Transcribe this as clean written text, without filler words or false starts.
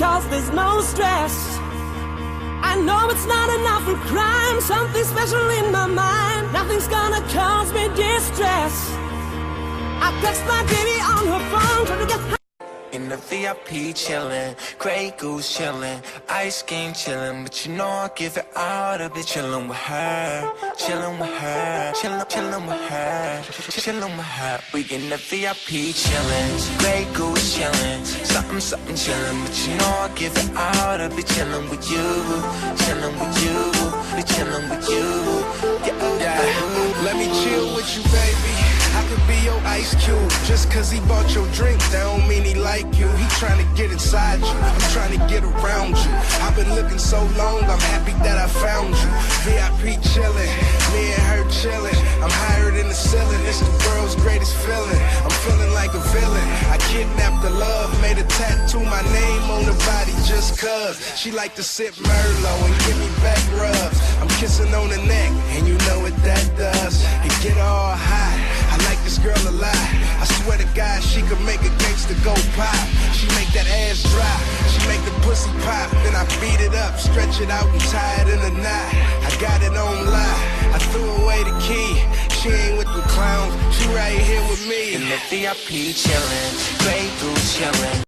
cause there's no stress. I know it's not enough for crime, something special in my mind. Nothing's gonna cause me distress. I text my baby on her phone, trying to get in the VIP chillin', Grey Goose chillin', Ice Game chillin', but you know I give it all to be chillin' with her, chillin' with her, chillin' with her, chillin' with her. We in the VIP chillin', Grey Goose chillin', something chillin', but you know I give it all to be chillin' with you, chillin' with you, be chillin' with you. Yeah, let me chill with you, baby. I could be your Ice Cube. Just cause he bought your drink, that don't mean he like you. He trying to get inside you, I'm trying to get around you. I've been looking so long, I'm happy that I found you. VIP chillin', me and her chillin'. I'm higher than the ceiling, it's the world's greatest feeling. I'm feeling like a villain. I kidnapped the love, made a tattoo my name on her body just cause. She like to sip Merlot and give me back rubs. I'm kissing on the neck, and you know what that does. It get all hot. I like this girl a lot. I swear to God, she could make a gangster go pop. She make that ass drop. She make the pussy pop. Then I beat it up, stretch it out and tie it in a knot. I got it on lock. I threw away the key. She ain't with the clowns. She right here with me. In the VIP chillin', Grey Goose chillin'.